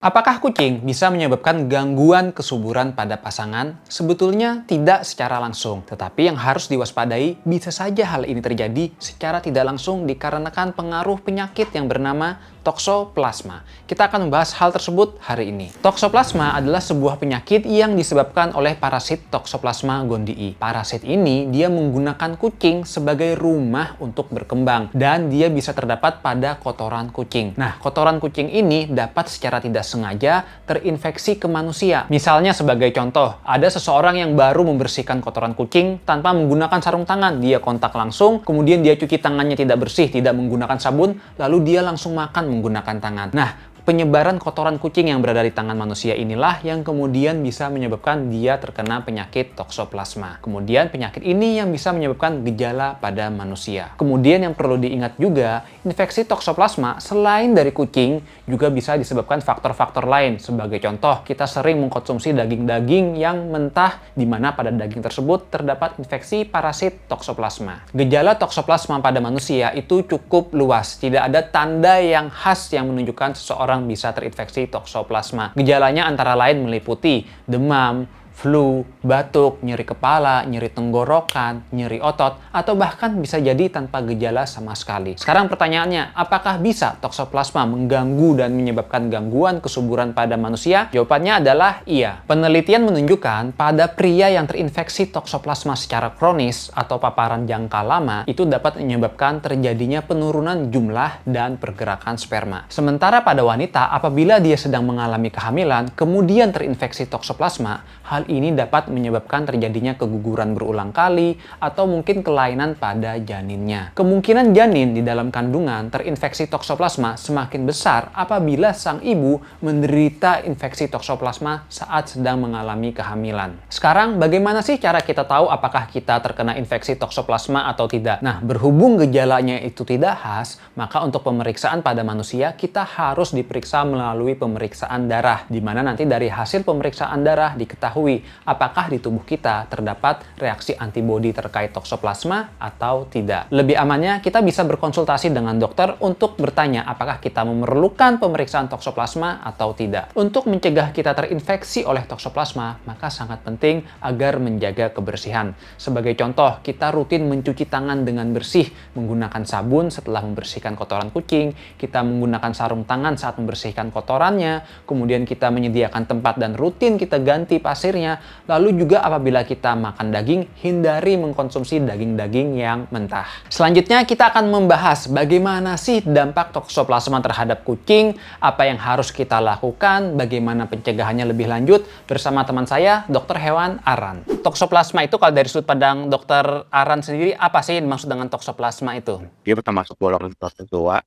Apakah kucing bisa menyebabkan gangguan kesuburan pada pasangan? Sebetulnya tidak secara langsung, tetapi yang harus diwaspadai bisa saja hal ini terjadi secara tidak langsung dikarenakan pengaruh penyakit yang bernama toksoplasma. Kita akan membahas hal tersebut hari ini. Toksoplasma adalah sebuah penyakit yang disebabkan oleh parasit Toxoplasma gondii. Parasit ini dia menggunakan kucing sebagai rumah untuk berkembang dan dia bisa terdapat pada kotoran kucing. Nah, kotoran kucing ini dapat secara tidak sengaja terinfeksi ke manusia. Misalnya sebagai contoh, ada seseorang yang baru membersihkan kotoran kucing tanpa menggunakan sarung tangan. Dia kontak langsung, kemudian dia cuci tangannya tidak bersih, tidak menggunakan sabun, lalu dia langsung makan menggunakan tangan. Nah, penyebaran kotoran kucing yang berada di tangan manusia inilah yang kemudian bisa menyebabkan dia terkena penyakit toksoplasma. Kemudian penyakit ini yang bisa menyebabkan gejala pada manusia. Kemudian yang perlu diingat juga, infeksi toksoplasma selain dari kucing juga bisa disebabkan faktor-faktor lain. Sebagai contoh, kita sering mengkonsumsi daging-daging yang mentah di mana pada daging tersebut terdapat infeksi parasit toksoplasma. Gejala toksoplasma pada manusia itu cukup luas. Tidak ada tanda yang khas yang menunjukkan seseorang bisa terinfeksi toksoplasma. Gejalanya antara lain meliputi demam, flu, batuk, nyeri kepala, nyeri tenggorokan, nyeri otot, atau bahkan bisa jadi tanpa gejala sama sekali. Sekarang pertanyaannya, apakah bisa toksoplasma mengganggu dan menyebabkan gangguan kesuburan pada manusia? Jawabannya adalah iya. Penelitian menunjukkan pada pria yang terinfeksi toksoplasma secara kronis atau paparan jangka lama itu dapat menyebabkan terjadinya penurunan jumlah dan pergerakan sperma. Sementara pada wanita, apabila dia sedang mengalami kehamilan, kemudian terinfeksi toksoplasma, hal ini dapat menyebabkan terjadinya keguguran berulang kali atau mungkin kelainan pada janinnya. Kemungkinan janin di dalam kandungan terinfeksi toksoplasma semakin besar apabila sang ibu menderita infeksi toksoplasma saat sedang mengalami kehamilan. Sekarang, bagaimana sih cara kita tahu apakah kita terkena infeksi toksoplasma atau tidak? Nah, berhubung gejalanya itu tidak khas, maka untuk pemeriksaan pada manusia kita harus diperiksa melalui pemeriksaan darah, di mana nanti dari hasil pemeriksaan darah diketahui apakah di tubuh kita terdapat reaksi antibodi terkait toksoplasma atau tidak. Lebih amannya, kita bisa berkonsultasi dengan dokter untuk bertanya apakah kita memerlukan pemeriksaan toksoplasma atau tidak. Untuk mencegah kita terinfeksi oleh toksoplasma, maka sangat penting agar menjaga kebersihan. Sebagai contoh, kita rutin mencuci tangan dengan bersih, menggunakan sabun setelah membersihkan kotoran kucing, kita menggunakan sarung tangan saat membersihkan kotorannya, kemudian kita menyediakan tempat dan rutin kita ganti pasirnya. Lalu juga apabila kita makan daging, hindari mengkonsumsi daging-daging yang mentah. Selanjutnya kita akan membahas bagaimana sih dampak toksoplasma terhadap kucing, apa yang harus kita lakukan, bagaimana pencegahannya lebih lanjut bersama teman saya, Dr. Hewan Aran. Toksoplasma itu kalau dari sudut pandang Dr. Aran sendiri, apa sih maksud dengan toksoplasma itu? Dia termasuk golongan protozoa,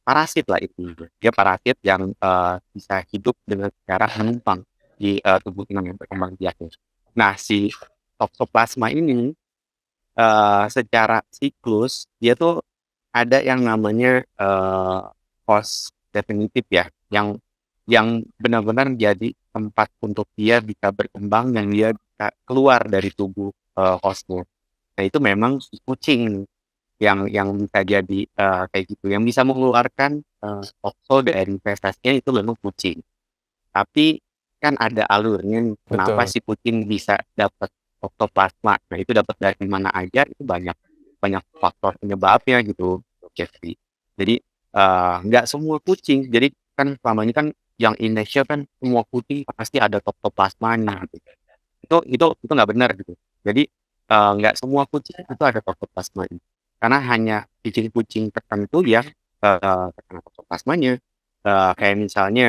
parasit lah itu. Dia parasit yang bisa hidup dengan cara menumpang di tubuh inang yang berkembang biak. Nah, si toksoplasma ini secara siklus dia tuh ada yang namanya host definitif ya, yang benar-benar jadi tempat untuk dia bisa berkembang dan dia bisa keluar dari tubuh hostnya. Nah, itu memang si kucing yang bisa jadi kayak gitu, yang bisa mengeluarkan tokso dari festasnya itu memang kucing. Tapi kan ada alurnya nih, kenapa Betul. si kucing bisa dapat toksoplasma. Nah, itu dapat dari mana aja, itu banyak banyak faktor penyebabnya gitu, Jeffrey. Jadi nggak semua kucing. Jadi kan selama ini kan yang Indonesia kan semua kucing pasti ada toksoplasmanya gitu. Itu nggak benar gitu. Jadi nggak semua kucing itu ada toksoplasma. Karena hanya kucing-kucing tertentu yang terkena toksoplasmanya. Kayak misalnya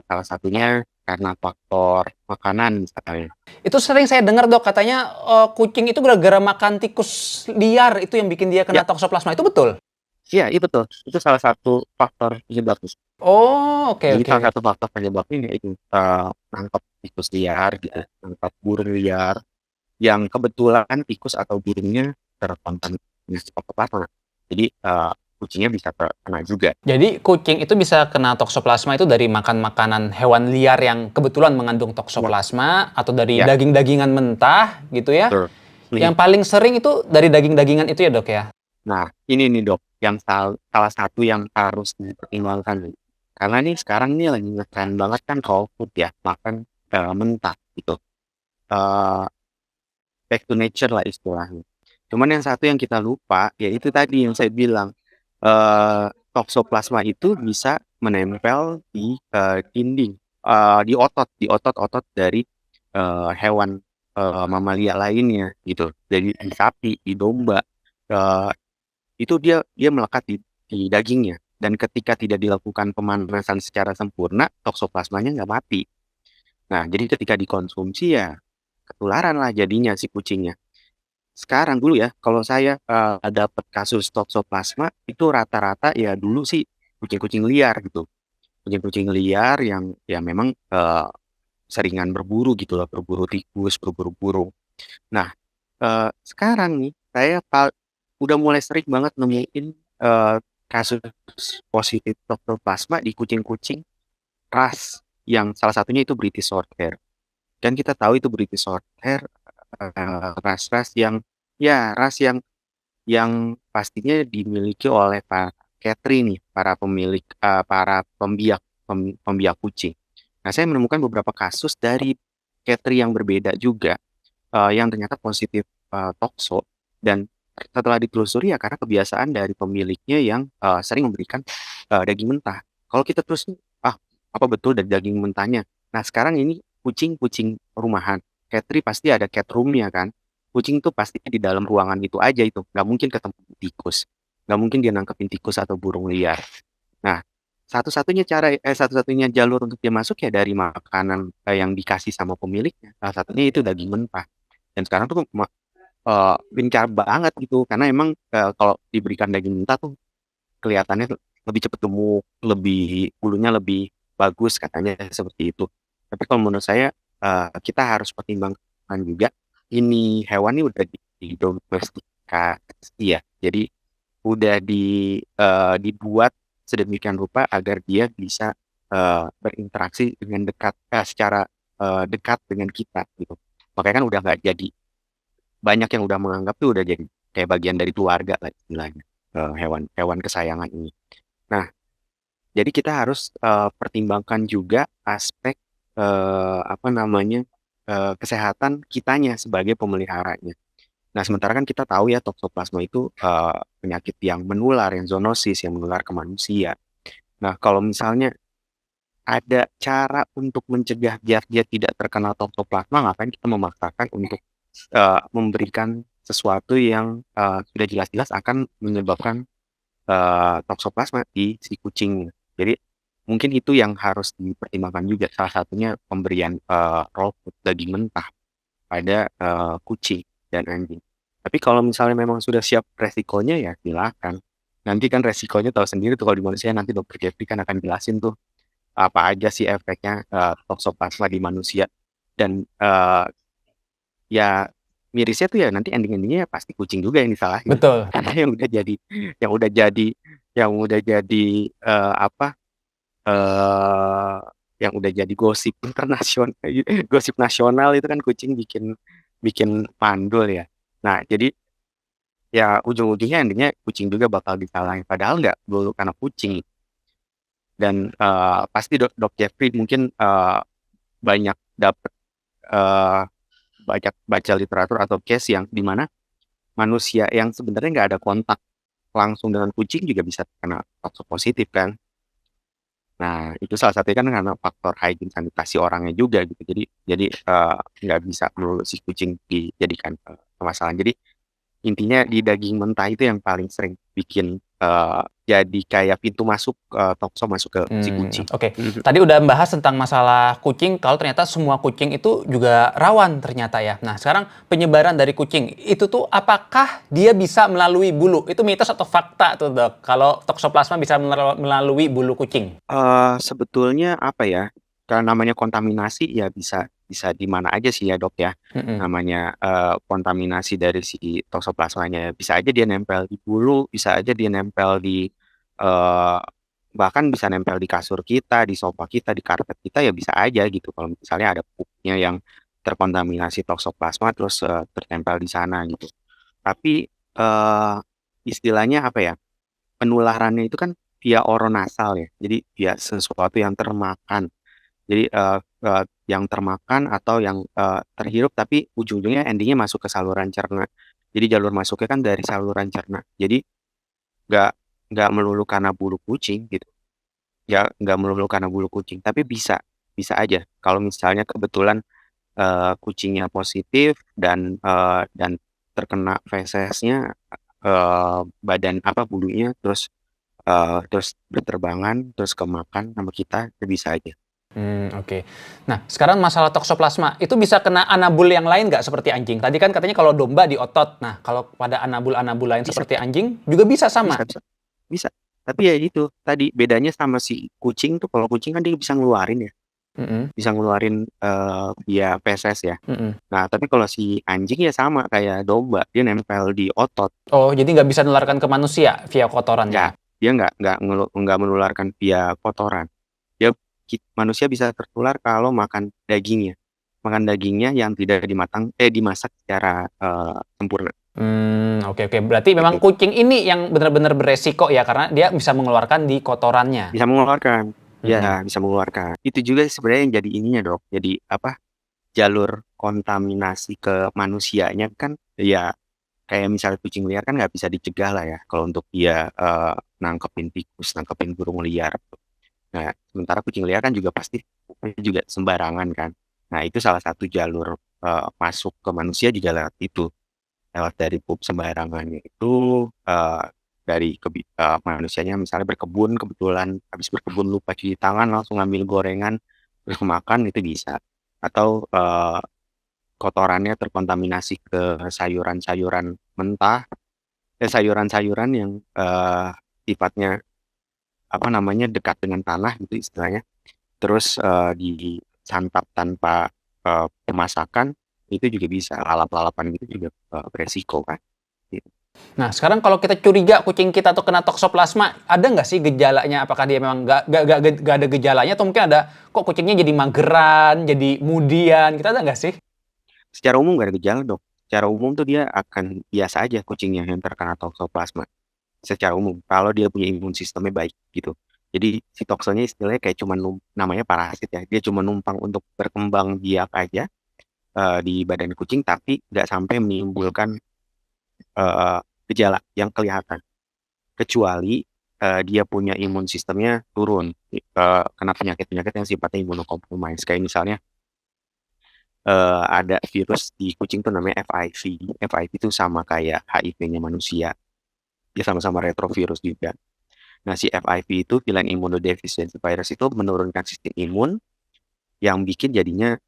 salah satunya karena faktor makanan misalnya. Itu sering saya dengar dok, katanya kucing itu gara-gara makan tikus liar itu yang bikin dia kena Ya, toksoplasma. Itu betul? iya, itu betul. Itu salah satu faktor penyebabnya. Oh, oke Jadi oke. salah satu faktor penyebabnya yaitu nangkep tikus liar gitu, nangkep burung liar yang kebetulan tikus atau burungnya terkontaminasi toksoplasma. Jadi kucingnya bisa terkena juga. Jadi kucing itu bisa kena toksoplasma itu dari makan makanan hewan liar yang kebetulan mengandung Ya, toksoplasma atau dari ya, daging-dagingan mentah gitu ya. betul. Iya. Yang paling sering itu dari daging-dagingan itu ya dok ya. Nah, ini nih dok, yang salah satu yang harus dipertimbangkan nih. karena nih sekarang nih lagi ngetren banget kan raw food ya, makan mentah gitu. Eh, Back to nature lah istilahnya. Cuman yang satu yang kita lupa, yaitu tadi yang saya bilang, toksoplasma itu bisa menempel di dinding, di otot-otot dari hewan mamalia lainnya gitu. Jadi di sapi, di domba, eh, itu dia dia melekat di dagingnya. Dan ketika tidak dilakukan pemanasan secara sempurna, toksoplasmanya nggak mati. Nah, jadi ketika dikonsumsi ya ketularan lah jadinya si kucingnya. Sekarang dulu ya, kalau saya dapat kasus toksoplasma itu rata-rata ya dulu sih kucing-kucing liar gitu. Kucing-kucing liar yang ya memang seringan berburu gitu loh, berburu tikus, berburu burung. Nah, sekarang nih saya udah mulai sering banget nemuin eh, kasus positif toksoplasma di kucing-kucing ras yang salah satunya itu British Shorthair. Dan kita tahu itu British Shorthair ras-ras yang ya ras yang pastinya dimiliki oleh para catry nih, para pemilik, para pembiak kucing. Nah, saya menemukan beberapa kasus dari catry yang berbeda juga, yang ternyata positif tokso dan setelah ditelusuri ya karena kebiasaan dari pemiliknya yang sering memberikan daging mentah. Kalau kita terus ah apa betul dari daging mentahnya? Nah, sekarang ini kucing-kucing rumahan, catry pasti ada cat room-nya kan. Kucing tuh pasti di dalam ruangan itu aja itu, nggak mungkin ketemu tikus, nggak mungkin dia nangkepin tikus atau burung liar. Nah, satu-satunya jalur untuk dia masuk ya dari makanan yang dikasih sama pemiliknya. Salah satunya itu daging mentah. Dan sekarang tuh gencar banget gitu, karena emang kalau diberikan daging mentah tuh kelihatannya tuh lebih cepat gemuk, lebih bulunya lebih bagus katanya seperti itu. Tapi kalau menurut saya kita harus pertimbangkan juga ini hewan ini udah didomestikasi ya. Jadi udah dibuat sedemikian rupa agar dia bisa berinteraksi dengan secara dekat dengan kita gitu. Makanya kan udah nggak jadi banyak yang udah menganggap tuh udah jadi kayak bagian dari keluarga lah istilahnya hewan-hewan kesayangan ini. Nah, jadi kita harus pertimbangkan juga aspek apa namanya kesehatan kitanya sebagai pemeliharanya. Nah, sementara kan kita tahu ya toksoplasma itu penyakit yang menular, yang zoonosis, yang menular ke manusia. Nah, kalau misalnya ada cara untuk mencegah biar dia tidak terkena toksoplasma, ngapain kita memaksakan untuk memberikan sesuatu yang sudah jelas-jelas akan menyebabkan toksoplasma di si kucing. Jadi mungkin itu yang harus dipertimbangkan juga. Salah satunya pemberian raw food daging mentah pada kucing dan anjing. Tapi kalau misalnya memang sudah siap resikonya ya silakan. Nanti kan resikonya tahu sendiri tuh kalau di manusia nanti dokter Jeffrey kan akan jelasin tuh apa aja sih efeknya toksoplasma di manusia dan ya mirisnya tuh ya nanti ending-endingnya pasti kucing juga yang disalahin Betul. karena yang udah jadi yang udah jadi apa eh yang udah jadi gosip internasional gosip nasional itu kan kucing bikin bikin mandul ya. Nah, jadi ya ujung-ujungnya endingnya kucing juga bakal disalahin padahal nggak dulu karena kucing dan pasti dok Jeffrey mungkin banyak dapat eh, banyak baca literatur atau case yang di mana manusia yang sebenarnya nggak ada kontak langsung dengan kucing juga bisa kena toksik positif kan. Nah, itu salah satunya kan karena faktor hygiene sanitasi orangnya juga gitu. Jadi nggak bisa melulu si kucing dijadikan permasalahan. Jadi intinya di daging mentah itu yang paling sering bikin jadi kayak pintu masuk tokso masuk ke si kucing. Oke. Tadi udah membahas tentang masalah kucing, kalau ternyata semua kucing itu juga rawan ternyata ya. Nah, sekarang penyebaran dari kucing, itu tuh apakah dia bisa melalui bulu? Itu mitos atau fakta tuh dok? Kalau toksoplasma bisa melalui bulu kucing? Sebetulnya apa ya? Karena namanya kontaminasi ya bisa bisa di mana aja sih ya dok ya. Mm-mm. Namanya kontaminasi dari si toksoplasmanya bisa aja dia nempel di bulu, bisa aja dia nempel di eh, bahkan bisa nempel di kasur kita, di sofa kita, di karpet kita ya bisa aja gitu. Kalau misalnya ada pupnya yang terkontaminasi toksoplasma terus tertempel di sana gitu. Tapi istilahnya apa ya? Penularannya itu kan via oronasal ya. Jadi via sesuatu yang termakan. Jadi yang termakan atau yang terhirup tapi ujung-ujungnya endingnya masuk ke saluran cerna. Jadi jalur masuknya kan dari saluran cerna. Jadi nggak nggak melulu karena bulu kucing gitu. Ya nggak melulu karena bulu kucing, tapi bisa bisa aja kalau misalnya kebetulan kucingnya positif dan terkena fesesnya badan apa bulunya terus berterbangan terus kemakan sama kita itu bisa aja. Oke. Nah, sekarang masalah toksoplasma, itu bisa kena anabul yang lain nggak seperti anjing? Tadi kan katanya kalau domba di otot. Nah, kalau pada anabul-anabul lain Bisa, seperti anjing juga bisa bisa, sama? bisa, bisa. Tapi ya itu tadi bedanya sama si kucing tuh kalau kucing kan dia bisa ngeluarin ya, Mhm, bisa ngeluarin via feses ya. mhm. Nah, tapi kalau si anjing ya sama kayak domba, dia nempel di otot. Oh, jadi nggak bisa nularkan ke manusia via kotoran Ya, ya? dia nggak menularkan via kotoran. Dia manusia bisa tertular kalau makan dagingnya. Makan dagingnya yang tidak dimasak secara sempurna Oke oke. Berarti memang gitu. kucing ini yang benar-benar beresiko ya, karena dia bisa mengeluarkan di kotorannya? Bisa mengeluarkan. Mhm. Ya, bisa mengeluarkan. Itu juga sebenarnya yang jadi ininya, Dok. Jadi apa? Jalur kontaminasi ke manusianya kan ya kayak misalnya kucing liar kan nggak bisa dicegah lah ya kalau untuk dia nangkepin tikus, nangkepin burung liar. Nah, sementara kucing liar kan juga pasti juga sembarangan kan. Nah, itu salah satu jalur masuk ke manusia juga lewat itu, lewat dari pup sembarangannya itu eh, dari manusianya misalnya berkebun kebetulan habis berkebun lupa cuci tangan langsung ngambil gorengan terus makan itu bisa. Atau kotorannya terkontaminasi ke sayuran-sayuran mentah, sayuran-sayuran yang sifatnya apa namanya dekat dengan tanah gitu istilahnya terus disantap tanpa pemasakan itu juga bisa lalap-lalapan gitu juga beresiko kan gitu. Nah, sekarang kalau kita curiga kucing kita tuh kena toksoplasma, ada nggak sih gejalanya? Apakah dia memang nggak ada gejalanya, atau mungkin ada kok kucingnya jadi mageran, jadi mudian, kita ada nggak sih? Secara umum gak ada gejala dok, secara umum tuh dia akan biasa aja kucingnya yang terkena toksoplasma secara umum kalau dia punya imun sistemnya baik gitu. Jadi si toksonnya istilahnya kayak cuma namanya parasit ya, dia cuma numpang untuk berkembang biak aja di badan kucing tapi nggak sampai menimbulkan eh, gejala yang kelihatan kecuali dia punya imun sistemnya turun kena penyakit-penyakit yang sifatnya imunocompromised kayak misalnya ada virus di kucing tuh namanya FIV. FIV itu sama kayak HIV-nya manusia, dia sama-sama retrovirus juga. Nah, si FIV itu feline immunodeficiency virus itu menurunkan sistem imun yang bikin jadinya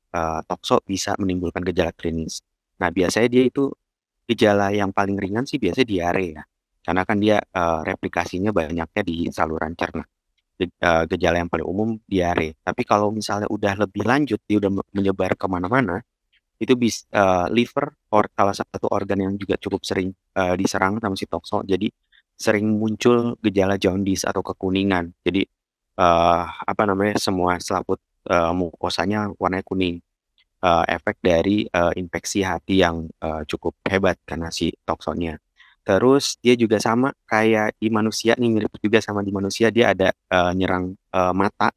tokso bisa menimbulkan gejala klinis. Nah, biasanya dia itu gejala yang paling ringan sih biasanya diare ya. Karena kan dia replikasinya banyaknya di saluran cerna. Gejala yang paling umum diare. Tapi kalau misalnya udah lebih lanjut, dia udah menyebar kemana-mana, itu liver salah satu organ yang juga cukup sering diserang sama si tokso. Jadi sering muncul gejala jaundice atau kekuningan. Jadi apa namanya semua selaput mukosanya warnanya kuning. Efek dari infeksi hati yang cukup hebat karena si toksonnya. Terus dia juga sama kayak di manusia nih mirip juga sama di manusia dia ada nyerang mata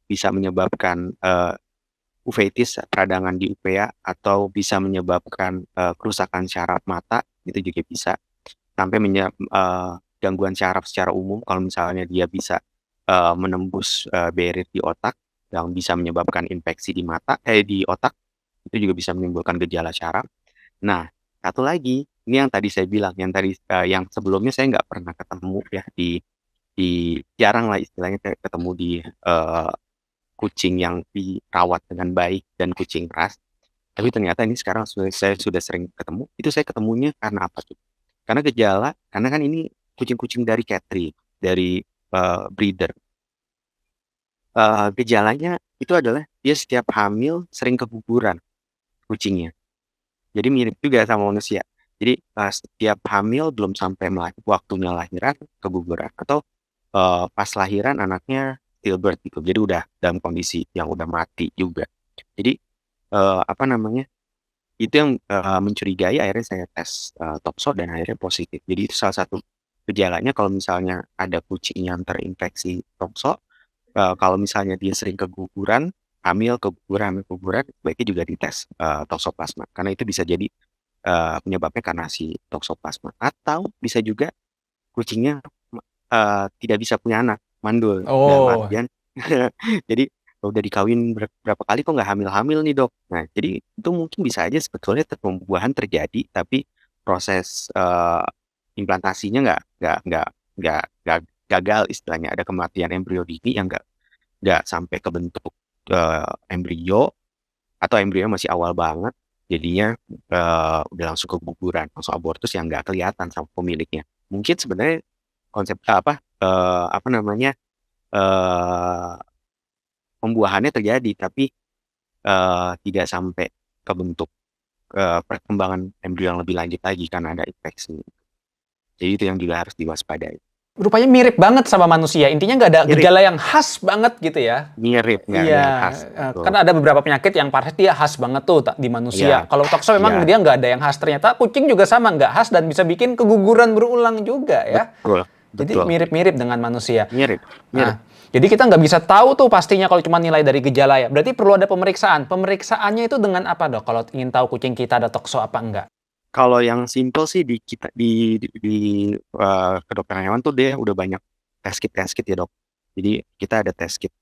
bisa menyebabkan uveitis peradangan di uvea atau bisa menyebabkan kerusakan syaraf mata itu juga bisa sampai gangguan syaraf secara umum kalau misalnya dia bisa menembus barrier di otak yang bisa menyebabkan infeksi di di otak itu juga bisa menimbulkan gejala syaraf. Nah, satu lagi ini yang tadi saya bilang yang sebelumnya saya nggak pernah ketemu ya jarang lah istilahnya ketemu di eh, kucing yang dirawat dengan baik dan kucing ras. Tapi ternyata ini sekarang saya sudah sering ketemu. Itu saya ketemunya karena apa tuh? Karena kan ini kucing-kucing dari catry, dari breeder. Gejalanya itu adalah dia setiap hamil sering keguguran kucingnya. Jadi mirip juga sama manusia. Jadi setiap hamil belum sampai waktunya lahiran keguguran atau pas lahiran anaknya stillbirth gitu. Jadi udah dalam kondisi yang udah mati juga. Jadi apa namanya? Itu yang mencurigai akhirnya saya tes tokso dan akhirnya positif. Jadi itu salah satu gejalanya kalau misalnya ada kucing yang terinfeksi tokso, kalau misalnya dia sering keguguran, hamil keguguran, sebaiknya juga dites toksoplasma karena itu bisa jadi penyebabnya karena si toksoplasma atau bisa juga kucingnya tidak bisa punya anak, mandul dalam Oh, artian jadi udah dikawin berapa kali kok nggak hamil-hamil nih dok. Nah jadi itu mungkin bisa aja sebetulnya pembuahan terjadi tapi proses implantasinya nggak gagal istilahnya ada kematian embrio dini yang nggak sampai ke bentuk embrio atau embrio masih awal banget jadinya udah langsung keguguran langsung abortus yang nggak kelihatan sama pemiliknya mungkin sebenarnya konsep apa namanya eh pembuahannya terjadi tapi tidak sampai ke bentuk perkembangan embrio yang lebih lanjut lagi karena ada infeksi jadi itu yang juga harus diwaspadai rupanya mirip banget sama manusia. Intinya nggak ada mirip gejala yang khas banget gitu ya. mirip nggak ada Iya, yang khas kan betul ada beberapa penyakit yang parasit dia khas banget tuh di iya manusia. Kalau tokso memang iya dia nggak ada yang khas. Ternyata kucing juga sama nggak khas dan bisa bikin keguguran berulang juga ya. betul Jadi betul mirip-mirip dengan manusia. mirip mirip Nah, jadi kita nggak bisa tahu tuh pastinya kalau cuma nilai dari gejala ya. Berarti perlu ada pemeriksaan. Pemeriksaannya itu dengan apa dok? Kalau ingin tahu kucing kita ada tokso apa enggak? kalau yang simple sih di kita kedokteran hewan tuh dia udah banyak tes kit ya dok. Jadi kita ada tes kit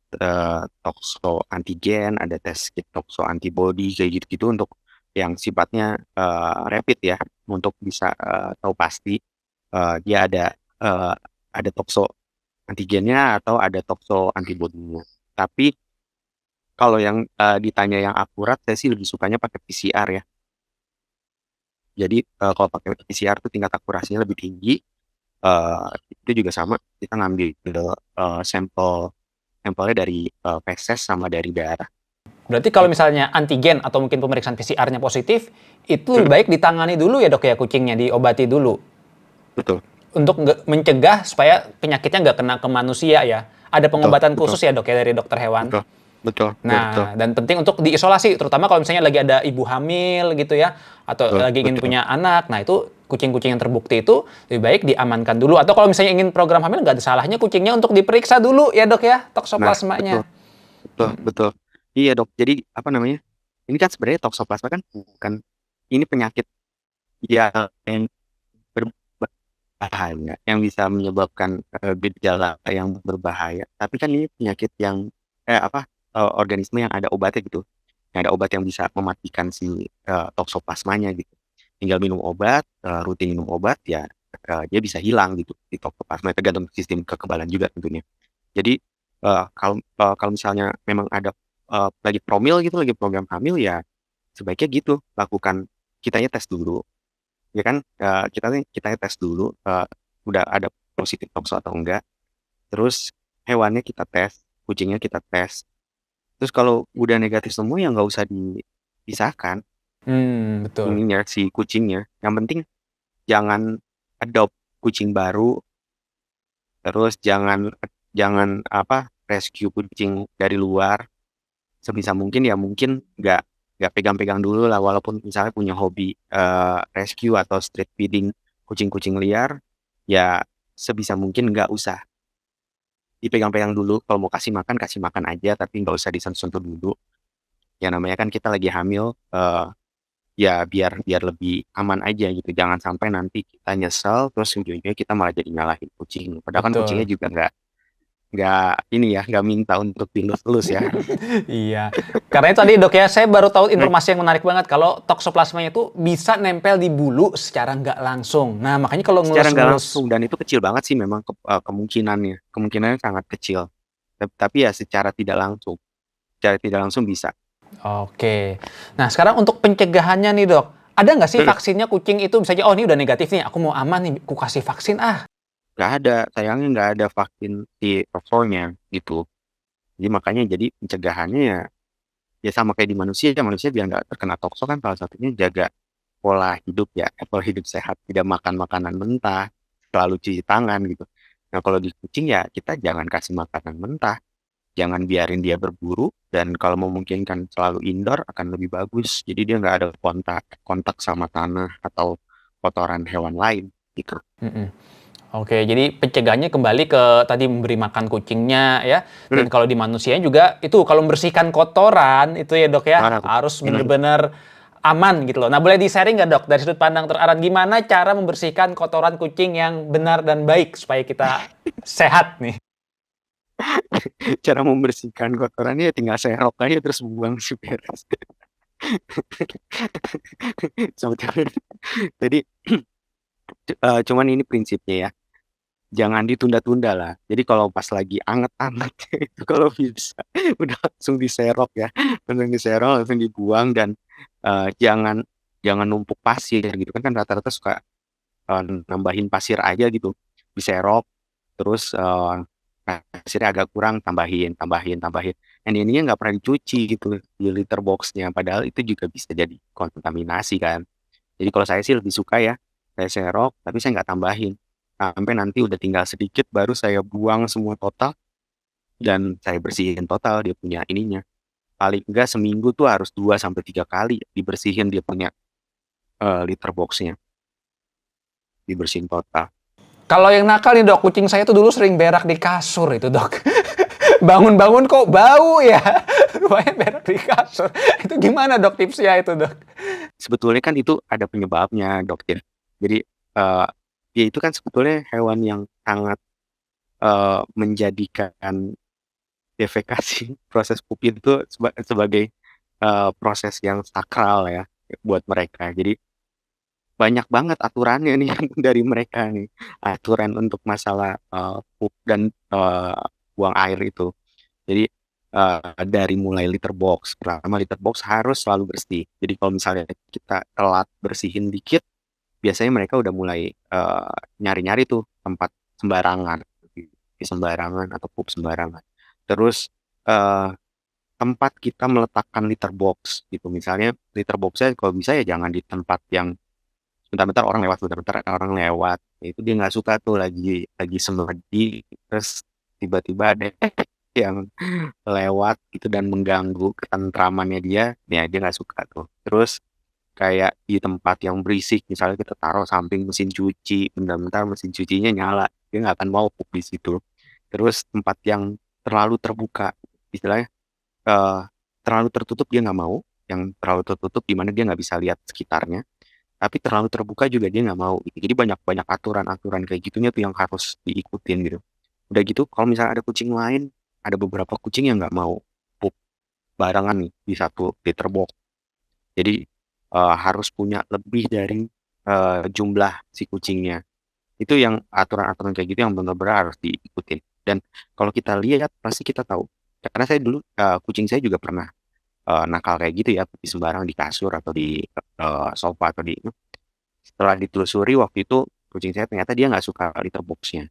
tokso antigen, ada tes kit tokso antibody kayak gitu-gitu untuk yang sifatnya rapid ya, untuk bisa tahu pasti dia eh, ada tokso antigennya atau ada tokso antibodinya. Tapi kalau yang ditanya yang akurat, saya sih lebih sukanya pakai PCR ya. Jadi kalau pakai PCR tuh tingkat akurasinya lebih tinggi. Itu juga sama, kita ngambil sampel sampelnya dari feses sama dari darah. Berarti kalau Gitu. misalnya antigen atau mungkin pemeriksaan PCR-nya positif, itu lebih Mm, baik ditangani dulu ya dok ya kucingnya, diobati dulu. betul, Untuk mencegah supaya penyakitnya nggak kena ke manusia ya. Ada betul, pengobatan betul, khusus ya dok ya dari dokter hewan. betul, betul, betul, betul, Nah, dan penting untuk diisolasi, terutama kalau misalnya lagi ada ibu hamil gitu ya, atau betul, lagi ingin betul. punya anak. Nah, itu kucing-kucing yang terbukti itu lebih baik diamankan dulu. Atau kalau misalnya ingin program hamil, nggak ada salahnya kucingnya untuk diperiksa dulu ya dok ya, Nah, betul, toksoplasmanya. betul, betul. Iya dok. Jadi apa namanya? Ini kan sebenarnya toksoplasma kan bukan ini penyakit yang berbahaya, yang bisa menyebabkan gejala yang berbahaya. Tapi kan ini penyakit yang organisme yang ada obatnya gitu. Yang ada obat yang bisa mematikan si toksoplasmanya gitu. Tinggal minum obat, rutin minum obat ya dia bisa hilang gitu di toksoplasma tergantung sistem kekebalan juga tentunya. Jadi kalau misalnya memang ada lagi promil gitu, lagi program hamil ya sebaiknya gitu lakukan kitanya tes dulu ya kan kita tes dulu udah ada positif tokso atau enggak terus hewannya kita tes kucingnya kita tes terus kalau udah negatif semua ya nggak usah dipisahkan Betul. ininya si kucingnya yang penting jangan adopt kucing baru terus jangan jangan rescue kucing dari luar sebisa mungkin ya mungkin nggak pegang-pegang dulu lah walaupun misalnya punya hobi rescue atau street feeding kucing-kucing liar ya sebisa mungkin nggak usah dipegang-pegang dulu kalau mau kasih makan aja tapi nggak usah disentuh-sentuh dulu ya namanya kan kita lagi hamil ya biar biar lebih aman aja gitu jangan sampai nanti kita nyesel terus ujung-ujungnya kita malah jadi nyalahin kucing padahal kan kucingnya Betul. juga nggak ini ya nggak minta untuk dilus-lus ya. Iya. Karena itu tadi dok ya, saya baru tahu informasi yang menarik banget kalau toksoplasmanya itu bisa nempel di bulu secara nggak langsung. Nah, makanya kalau Secara nggak langsung ngelus-ngelus. dan itu kecil banget sih memang kemungkinannya sangat kecil tapi ya secara tidak langsung bisa Oke. Nah, sekarang untuk pencegahannya nih dok, ada nggak sih vaksinnya kucing itu bisa aja, oh ini udah negatif nih, aku mau aman nih, aku kasih vaksin ah. nggak ada sayangnya nggak ada vaksin di faktornya gitu jadi makanya jadi pencegahannya ya sama kayak di manusia ya manusia biar nggak terkena tokso kan salah satunya jaga pola hidup sehat tidak makan makanan mentah selalu cuci tangan gitu nah kalau di kucing ya kita jangan kasih makanan mentah jangan biarin dia berburu dan kalau memungkinkan selalu indoor akan lebih bagus. Jadi dia nggak ada kontak kontak sama tanah atau kotoran hewan lain gitu. Mm-mm. Oke, jadi pencegahannya kembali ke tadi memberi makan kucingnya ya. Hmm, Dan kalau di manusia juga itu kalau membersihkan kotoran itu ya dok ya parah tuh. harus Hmm. bener-bener aman gitu loh. Nah boleh di-sharing nggak dok dari sudut pandang teraran gimana cara membersihkan kotoran kucing yang benar dan baik supaya kita sehat nih? Cara membersihkan kotorannya ya tinggal serok aja terus buang sih beres. Sebetulnya. Jadi cuman ini prinsipnya ya. Jangan ditunda-tunda lah. Jadi kalau pas lagi anget-anget itu kalau bisa udah langsung diserok ya, langsung diserok, langsung dibuang dan jangan jangan numpuk pasir gitu kan rata-rata suka nambahin pasir aja gitu, diserok terus pasirnya agak kurang tambahin, tambahin, tambahin. Dan ininya nggak pernah dicuci gitu di litter boxnya, padahal itu juga bisa jadi kontaminasi kan. Jadi kalau saya sih lebih suka ya, saya serok, tapi saya nggak tambahin. Sampai nanti udah tinggal sedikit, baru saya buang semua total, dan saya bersihin total dia punya ininya. Paling enggak seminggu tuh harus 2 sampai 3 kali dibersihin dia punya litter boxnya, dibersihin total. Kalau yang nakal nih dok, kucing saya tuh dulu sering berak di kasur itu dok. Bangun-bangun kok bau ya, rupanya berak di kasur. Itu gimana dok tipsnya itu dok? Sebetulnya kan itu ada penyebabnya, dokter. Jadi eh, dia itu kan sebetulnya hewan yang sangat menjadikan defekasi proses pup itu sebagai proses yang sakral ya buat mereka. Jadi banyak banget aturannya nih dari mereka nih. Aturan untuk masalah pup dan buang air itu. Jadi dari mulai litter box, pertama litter box harus selalu bersih. Jadi kalau misalnya kita telat bersihin dikit, biasanya mereka udah mulai nyari-nyari tuh tempat sembarangan, di sembarangan atau pup sembarangan. Terus eh, tempat kita meletakkan litter box gitu, misalnya litter boxnya kalau bisa ya jangan di tempat yang bentar-bentar orang lewat, bentar-bentar orang lewat. Itu dia nggak suka tuh lagi semedi, terus tiba-tiba ada yang lewat gitu dan mengganggu ketentramannya dia, ya dia nggak suka tuh. Terus kayak di tempat yang berisik, misalnya kita taruh samping mesin cuci, bentar-bentar mesin cucinya nyala, dia nggak akan mau pup di situ. Terus tempat yang terlalu terbuka, istilahnya eh, terlalu tertutup dia nggak mau, yang terlalu tertutup di mana dia nggak bisa lihat sekitarnya, tapi terlalu terbuka juga dia nggak mau. Jadi banyak-banyak aturan-aturan kayak gitunya tuh yang harus diikutin gitu. Udah gitu, kalau misalnya ada kucing lain, ada beberapa kucing yang nggak mau pup barengan nih di satu litter box. Jadi harus punya lebih dari jumlah si kucingnya. Itu yang aturan-aturan kayak gitu yang benar-benar harus diikutin. Dan kalau kita lihat pasti kita tahu. Karena saya dulu kucing saya juga pernah nakal kayak gitu ya, di sembarang di kasur atau di sofa atau di setelah ditelusuri waktu itu kucing saya ternyata dia nggak suka litter boxnya.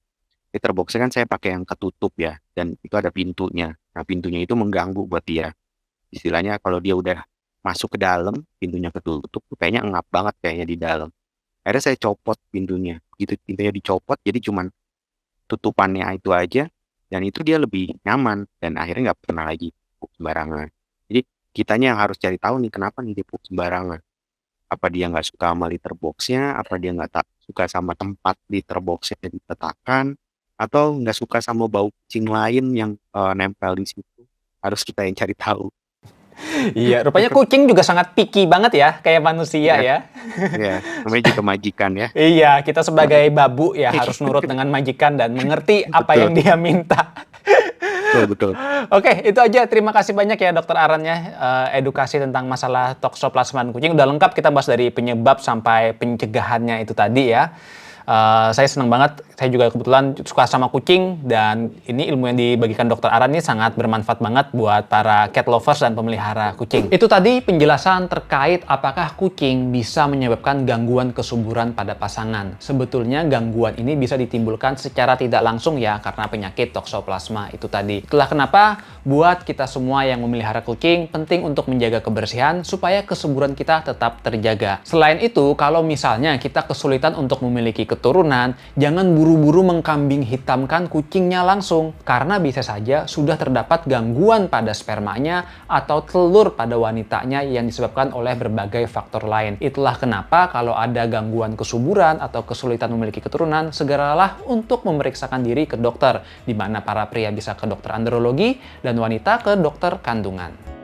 Litter boxnya kan saya pakai yang ketutup ya, dan itu ada pintunya. Nah pintunya itu mengganggu buat dia. Istilahnya kalau dia udah masuk ke dalam, pintunya ketutup, tuh kayaknya ngap banget kayaknya di dalam. Akhirnya saya copot pintunya. Gitu pintunya dicopot, jadi cuman tutupannya itu aja, dan itu dia lebih nyaman, dan akhirnya nggak pernah lagi pup sembarangan. Jadi kitanya yang harus cari tahu nih, kenapa nih dia pup sembarangan. Apa dia nggak suka sama litter boxnya, apa dia nggak suka sama tempat litter boxnya diletakkan, atau nggak suka sama bau kucing lain yang nempel di situ. Harus kita yang cari tahu. Iya, rupanya kucing juga sangat picky banget ya, kayak manusia Ya, ya. ya, namanya juga majikan ya. Iya, kita sebagai babu ya harus nurut dengan majikan dan mengerti apa Betul, yang dia minta. betul, betul. Oke, itu aja. Terima kasih banyak ya Dokter Arannya. Edukasi tentang masalah toksoplasma kucing udah lengkap. Kita bahas dari penyebab sampai pencegahannya itu tadi ya. Saya senang banget. Saya juga kebetulan suka sama kucing dan ini ilmu yang dibagikan Dokter Aran ini sangat bermanfaat banget buat para cat lovers dan pemelihara kucing. Itu tadi penjelasan terkait apakah kucing bisa menyebabkan gangguan kesuburan pada pasangan. Sebetulnya gangguan ini bisa ditimbulkan secara tidak langsung ya karena penyakit toksoplasma itu tadi. Itulah kenapa buat kita semua yang memelihara kucing penting untuk menjaga kebersihan supaya kesuburan kita tetap terjaga. Selain itu, kalau misalnya kita kesulitan untuk memiliki keturunan, jangan buru-buru mengkambing hitamkan kucingnya langsung, karena bisa saja sudah terdapat gangguan pada spermanya atau telur pada wanitanya yang disebabkan oleh berbagai faktor lain. Itulah kenapa kalau ada gangguan kesuburan atau kesulitan memiliki keturunan, segeralah untuk memeriksakan diri ke dokter, di mana para pria bisa ke dokter andrologi dan wanita ke dokter kandungan.